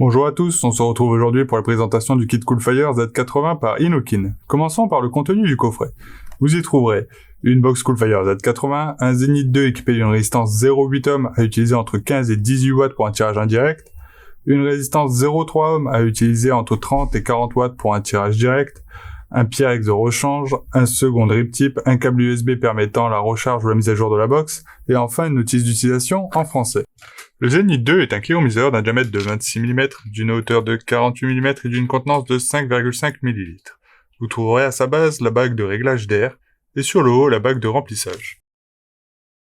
Bonjour à tous, on se retrouve aujourd'hui pour la présentation du kit Coolfire Z80 par Inokin. Commençons par le contenu du coffret. Vous y trouverez une box Coolfire Z80, un Zenith 2 équipé d'une résistance 0,8 ohms à utiliser entre 15 et 18 watts pour un tirage indirect, une résistance 0,3 ohms à utiliser entre 30 et 40 watts pour un tirage direct, un Pyrex de rechange, un second drip tip, un câble USB permettant la recharge ou la mise à jour de la box, et enfin une notice d'utilisation en français. Le Zenith 2 est un cryomiseur d'un diamètre de 26 mm, d'une hauteur de 48 mm et d'une contenance de 5,5 ml. Vous trouverez à sa base la bague de réglage d'air et sur le haut la bague de remplissage.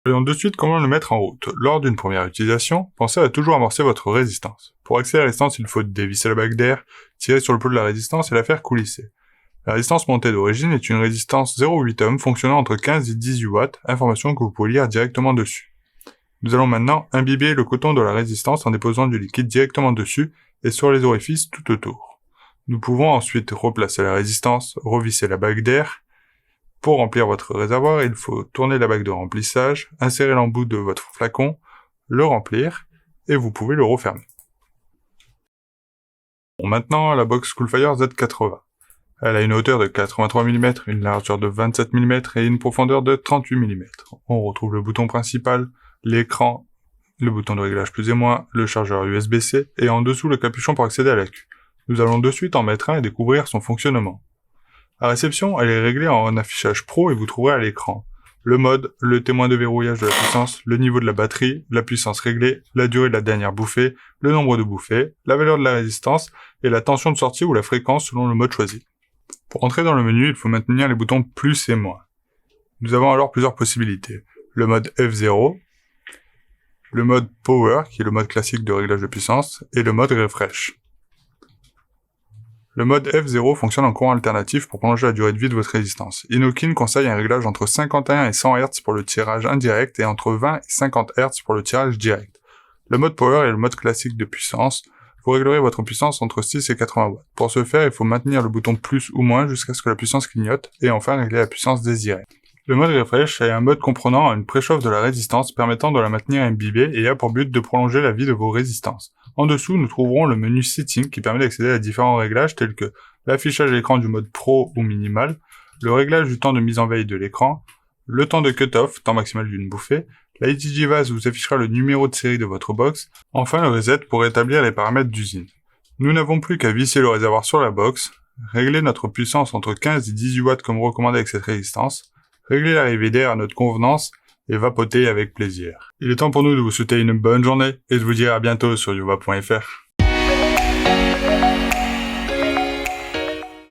Voyons de suite comment le mettre en route. Lors d'une première utilisation, pensez à toujours amorcer votre résistance. Pour accéder à la résistance, il faut dévisser la bague d'air, tirer sur le pot de la résistance et la faire coulisser. La résistance montée d'origine est une résistance 0,8 ohm fonctionnant entre 15 et 18 watts, information que vous pouvez lire directement dessus. Nous allons maintenant imbiber le coton de la résistance en déposant du liquide directement dessus et sur les orifices tout autour. Nous pouvons ensuite replacer la résistance, revisser la bague d'air. Pour remplir votre réservoir, il faut tourner la bague de remplissage, insérer l'embout de votre flacon, le remplir et vous pouvez le refermer. Bon, maintenant la box Coolfire Z80. Elle a une hauteur de 83 mm, une largeur de 27 mm et une profondeur de 38 mm. On retrouve le bouton principal, l'écran, le bouton de réglage plus et moins, le chargeur USB-C et en dessous le capuchon pour accéder à la queue. Nous allons de suite en mettre un et découvrir son fonctionnement. À réception, elle est réglée en affichage pro et vous trouverez à l'écran le mode, le témoin de verrouillage de la puissance, le niveau de la batterie, la puissance réglée, la durée de la dernière bouffée, le nombre de bouffées, la valeur de la résistance et la tension de sortie ou la fréquence selon le mode choisi. Pour entrer dans le menu, il faut maintenir les boutons plus et moins. Nous avons alors plusieurs possibilités. Le mode F0, le mode Power, qui est le mode classique de réglage de puissance, et le mode Refresh. Le mode F0 fonctionne en courant alternatif pour prolonger la durée de vie de votre résistance. Inokin conseille un réglage entre 51 et 100 Hz pour le tirage indirect et entre 20 et 50 Hz pour le tirage direct. Le mode Power est le mode classique de puissance. Vous réglerez votre puissance entre 6 et 80 watts. Pour ce faire, il faut maintenir le bouton plus ou moins jusqu'à ce que la puissance clignote et enfin régler la puissance désirée. Le mode Refresh est un mode comprenant une préchauffe de la résistance permettant de la maintenir imbibée et a pour but de prolonger la vie de vos résistances. En dessous, nous trouverons le menu Setting qui permet d'accéder à différents réglages tels que l'affichage à l'écran du mode Pro ou Minimal, le réglage du temps de mise en veille de l'écran, le temps de cut-off, temps maximal d'une bouffée, la ETG vous affichera le numéro de série de votre box, enfin le reset pour rétablir les paramètres d'usine. Nous n'avons plus qu'à visser le réservoir sur la box, régler notre puissance entre 15 et 18 watts comme recommandé avec cette résistance, régler l'arrivée d'air à notre convenance et vapoter avec plaisir. Il est temps pour nous de vous souhaiter une bonne journée et de vous dire à bientôt sur yuva.fr.